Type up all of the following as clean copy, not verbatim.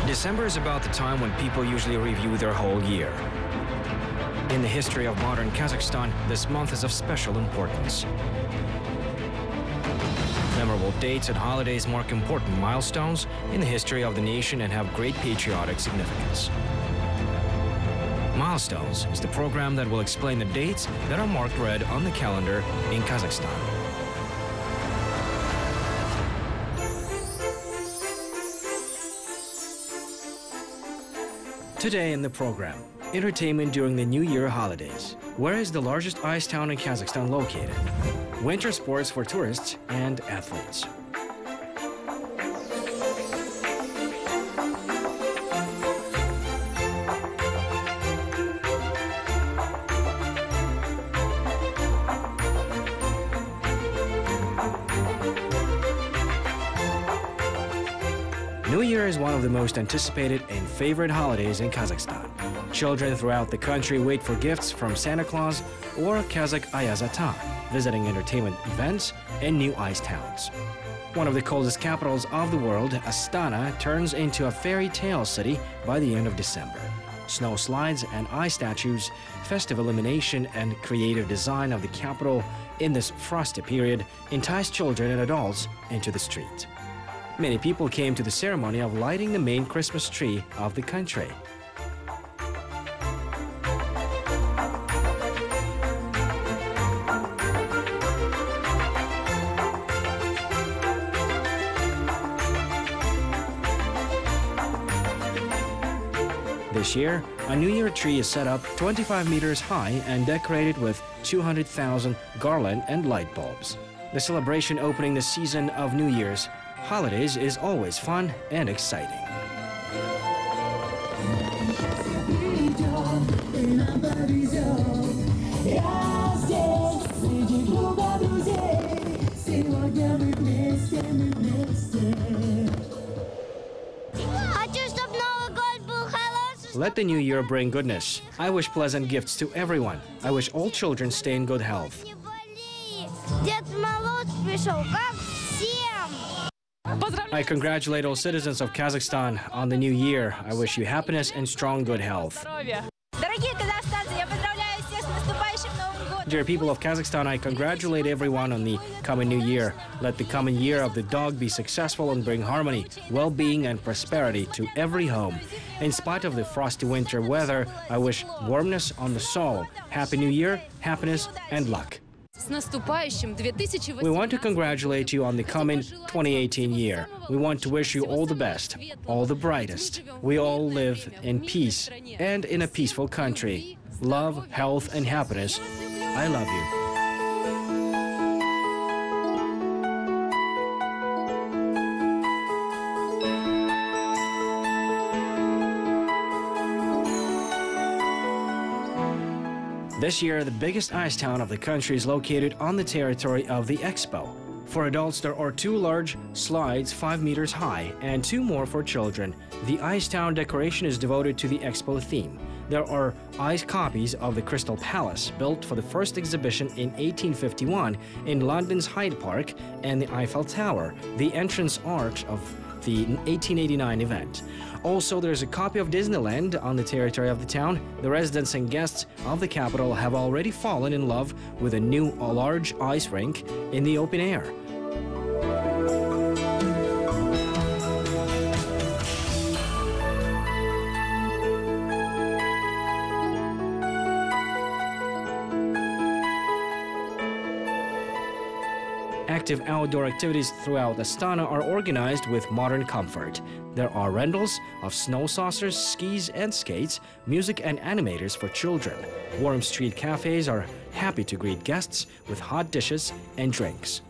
December is about the time when people usually review their whole year. In the history of modern Kazakhstan, this month is of special importance. Memorable dates and holidays mark important milestones in the history of the nation and have great patriotic significance. Milestones is the program that will explain the dates that are marked red on the calendar in Kazakhstan. Today in the program, entertainment during the New Year holidays. Where is the largest ice town in Kazakhstan located? Winter sports for tourists and athletes. New Year is one of the most anticipated and favorite holidays in Kazakhstan. Children throughout the country wait for gifts from Santa Claus or Kazakh Ayazata, visiting entertainment events and new ice towns. One of the coldest capitals of the world, Astana turns into a fairy tale city by the end of December. Snow slides and ice statues, festive illumination and creative design of the capital in this frosty period entice children and adults into the street. Many people came to the ceremony of lighting the main Christmas tree of the country. This year, a New Year tree is set up 25 meters high and decorated with 200,000 garland and light bulbs. The celebration opening the season of New Year's holidays is always fun and exciting. Let the new year bring goodness. I wish pleasant gifts to everyone. I wish all children stay in good health. I congratulate all citizens of Kazakhstan on the new year. I wish you happiness and strong good health. Dear people of Kazakhstan, I congratulate everyone on the coming new year. Let the coming year of the dog be successful and bring harmony, well-being and prosperity to every home. In spite of the frosty winter weather, I wish warmness on the soul. Happy New Year, happiness and luck. We want to congratulate you on the coming 2018 year. We want to wish you all the best, all the brightest. We all live in peace and in a peaceful country. Love, health and happiness. I love you. This year, the biggest ice town of the country is located on the territory of the Expo. For adults, there are 2 large slides 5 meters high and 2 more for children. The ice town decoration is devoted to the Expo theme. There are ice copies of the Crystal Palace, built for the first exhibition in 1851 in London's Hyde Park, and the Eiffel Tower, the entrance arch of the 1889 event. Also, there's a copy of Disneyland on the territory of the town. The residents and guests of the capital have already fallen in love with a new large ice rink in the open air. Active outdoor activities throughout Astana are organized with modern comfort. There are rentals of snow saucers, skis and skates, music and animators for children. Warm street cafes are happy to greet guests with hot dishes and drinks.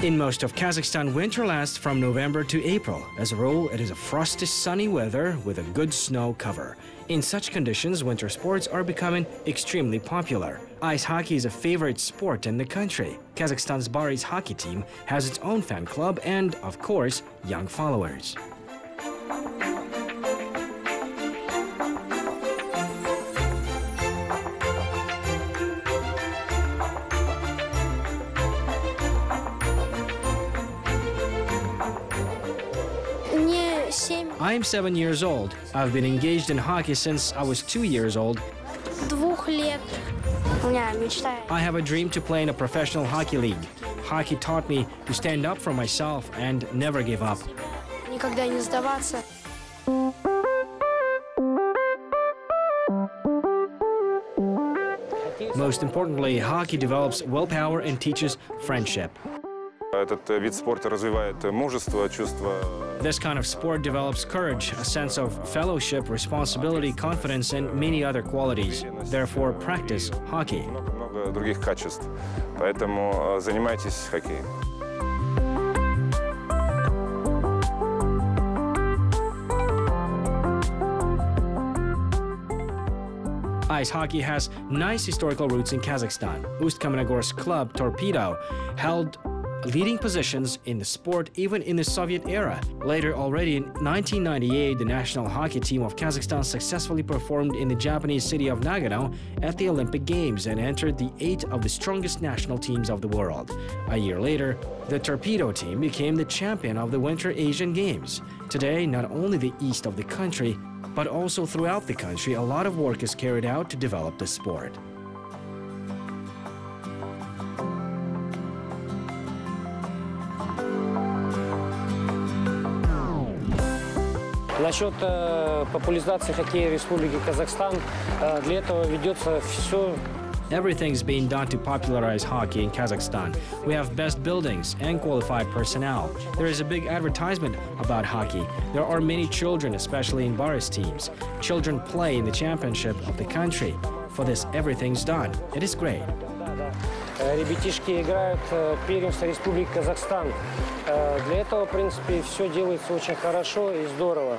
In most of Kazakhstan, winter lasts from November to April. As a rule, it is a frosty, sunny weather with a good snow cover. In such conditions, winter sports are becoming extremely popular. Ice hockey is a favorite sport in the country. Kazakhstan's Baris hockey team has its own fan club and, of course, young followers. I am 7 years old. I've been engaged in hockey since I was 2 years old. I have a dream to play in a professional hockey league. Hockey taught me to stand up for myself and never give up. Most importantly, hockey develops willpower and teaches friendship. This kind of sport develops courage, a sense of fellowship, responsibility, confidence, and many other qualities. Therefore, practice hockey. Ice hockey has nice historical roots in Kazakhstan. Ust-Kamenogorsk club Torpedo held leading positions in the sport even in the Soviet era. Later, already in 1998, the national hockey team of Kazakhstan successfully performed in the Japanese city of Nagano at the Olympic Games and entered the 8 of the strongest national teams of the world. A year later, the Torpedo team became the champion of the Winter Asian Games. Today, not only the east of the country, but also throughout the country, a lot of work is carried out to develop the sport. Насчет популяризации хоккея в Республике Казахстан, для этого ведется все. Everything's being done to popularize hockey in Kazakhstan. We have best buildings and qualified personnel. There is a big advertisement about hockey. There are many children, especially in Boris teams. Children play in the championship of the country. For this, everything's done. It is great. Ребятишки играют первенство Республики Казахстан. Для этого, в принципе, все делается очень хорошо и здорово.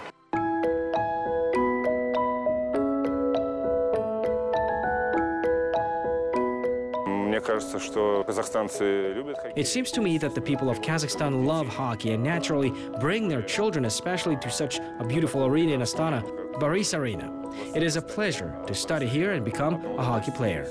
It seems to me that the people of Kazakhstan love hockey and naturally bring their children, especially to such a beautiful arena in Astana, Boris Arena. It is a pleasure to study here and become a hockey player.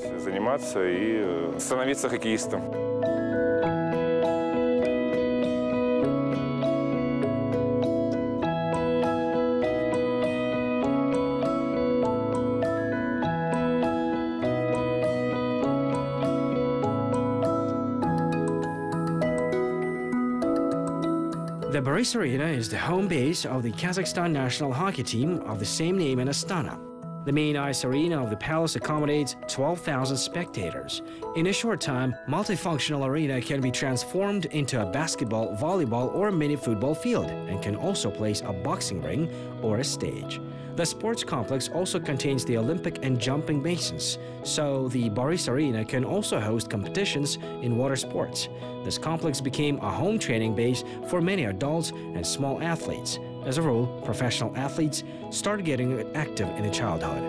The Boris Arena is the home base of the Kazakhstan national hockey team of the same name in Astana. The main ice arena of the palace accommodates 12,000 spectators. In a short time, multifunctional arena can be transformed into a basketball, volleyball, or mini football field and can also place a boxing ring or a stage. The sports complex also contains the Olympic and jumping basins, so the Boris Arena can also host competitions in water sports. This complex became a home training base for many adults and small athletes. As a rule, professional athletes start getting active in childhood.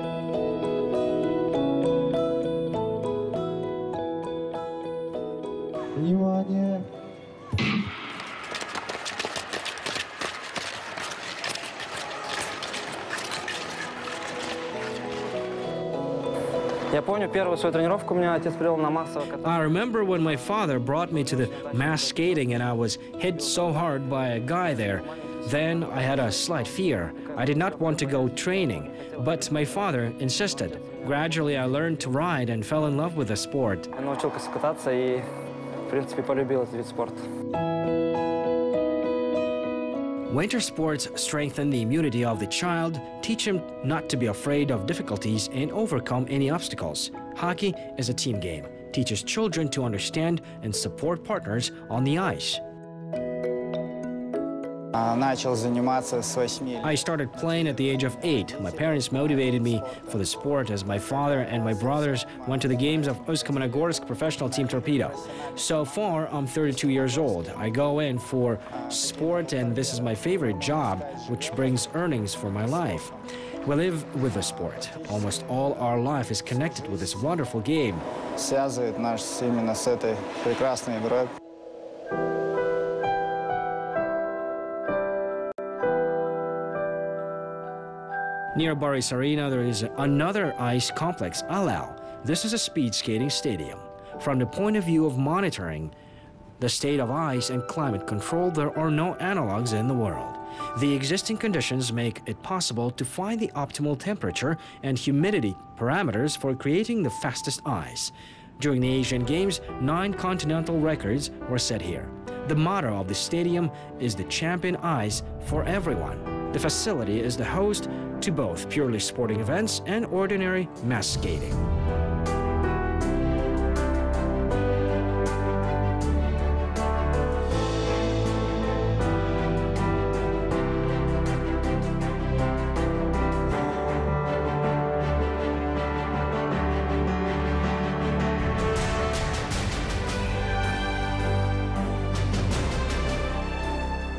Внимание! Я помню, первую свою тренировку у меня отец привел на массовое катание. I remember when my father brought me to the mass skating and I was hit so hard by a guy there. Then I had a slight fear. I did not want to go training, but my father insisted. Gradually I learned to ride and fell in love with the sport. Я научился кататься и, в принципе, полюбил этот вид спорта. Winter sports strengthen the immunity of the child, teach him not to be afraid of difficulties and overcome any obstacles. Hockey is a team game, teaches children to understand and support partners on the ice. I started playing at the age of 8. My parents motivated me for the sport as my father and my brothers went to the games of Ust-Kamenogorsk professional team Torpedo. So far, I'm 32 years old. I go in for sport and this is my favorite job, which brings earnings for my life. We live with the sport. Almost all our life is connected with this wonderful game. Связывает нас именно с этой прекрасной игрой. Near Boris Arena, there is another ice complex, Alao. This is a speed skating stadium. From the point of view of monitoring the state of ice and climate control, there are no analogs in the world. The existing conditions make it possible to find the optimal temperature and humidity parameters for creating the fastest ice. During the Asian Games, 9 continental records were set here. The motto of the stadium is the champion ice for everyone. The facility is the host to both purely sporting events and ordinary mass skating.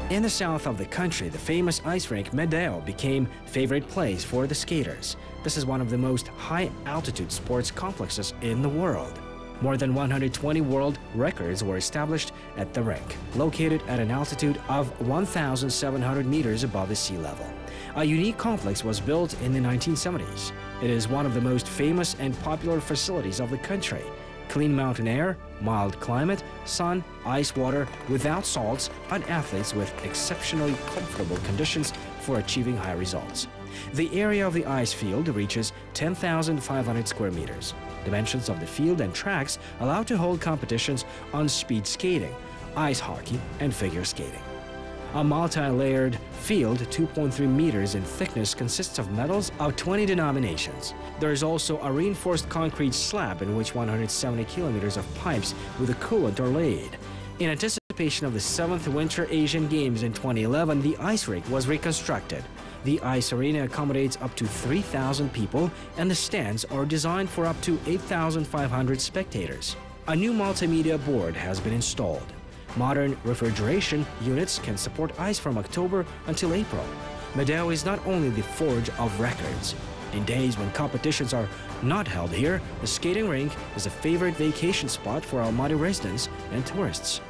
In the south of the country, the famous ice rink Medeo became favorite place for the skaters. This is one of the most high-altitude sports complexes in the world. More than 120 world records were established at the rink, located at an altitude of 1,700 meters above the sea level. A unique complex was built in the 1970s. It is one of the most famous and popular facilities of the country. Clean mountain air, mild climate, sun, ice water without salts, and athletes with exceptionally comfortable conditions for achieving high results. The area of the ice field reaches 10,500 square meters. Dimensions of the field and tracks allow to hold competitions on speed skating, ice hockey, and figure skating. A multi-layered field 2.3 meters in thickness consists of medals of 20 denominations. There is also a reinforced concrete slab in which 170 kilometers of pipes with a coolant are laid. In anticipation of the 7th Winter Asian Games in 2011, the ice rink was reconstructed. The ice arena accommodates up to 3,000 people, and the stands are designed for up to 8,500 spectators. A new multimedia board has been installed. Modern refrigeration units can support ice from October until April. Medeo is not only the forge of records. In days when competitions are not held here, the skating rink is a favorite vacation spot for Almaty residents and tourists.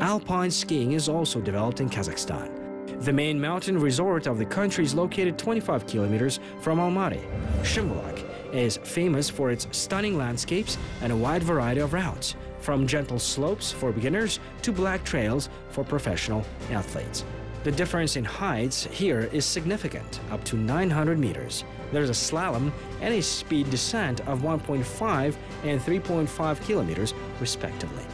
Alpine skiing is also developed in Kazakhstan. The main mountain resort of the country is located 25 kilometers from Almaty. Shimbulak is famous for its stunning landscapes and a wide variety of routes, from gentle slopes for beginners to black trails for professional athletes. The difference in heights here is significant, up to 900 meters. There's a slalom and a speed descent of 1.5 and 3.5 kilometers, respectively.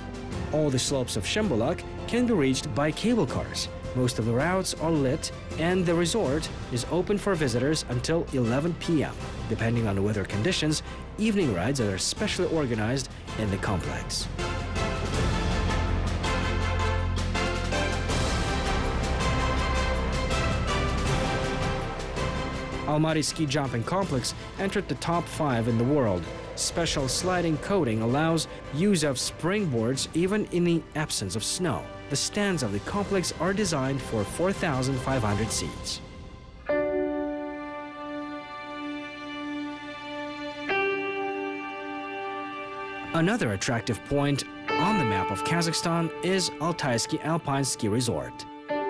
All the slopes of Shimbulak can be reached by cable cars. Most of the routes are lit, and the resort is open for visitors until 11 p.m. Depending on the weather conditions, evening rides are specially organized in the complex. Almaty Ski Jumping Complex entered the top 5 in the world. Special sliding coating allows use of springboards even in the absence of snow. The stands of the complex are designed for 4,500 seats. Another attractive point on the map of Kazakhstan is Altaysky Alpine Ski Resort.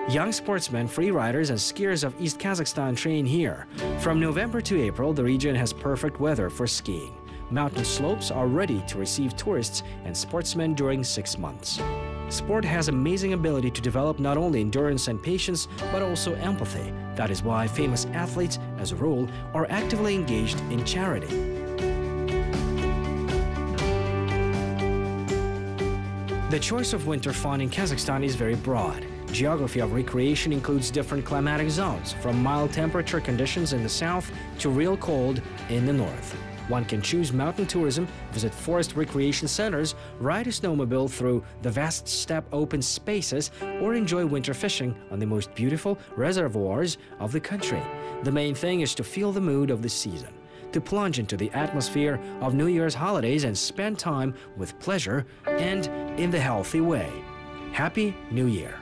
Young sportsmen, freeriders, and skiers of East Kazakhstan train here. From November to April, the region has perfect weather for skiing. Mountain slopes are ready to receive tourists and sportsmen during 6 months. Sport has amazing ability to develop not only endurance and patience, but also empathy. That is why famous athletes, as a rule, are actively engaged in charity. The choice of winter fun in Kazakhstan is very broad. Geography of recreation includes different climatic zones, from mild temperature conditions in the south to real cold in the north. One can choose mountain tourism, visit forest recreation centers, ride a snowmobile through the vast steppe open spaces, or enjoy winter fishing on the most beautiful reservoirs of the country. The main thing is to feel the mood of the season, to plunge into the atmosphere of New Year's holidays and spend time with pleasure and in the healthy way. Happy New Year!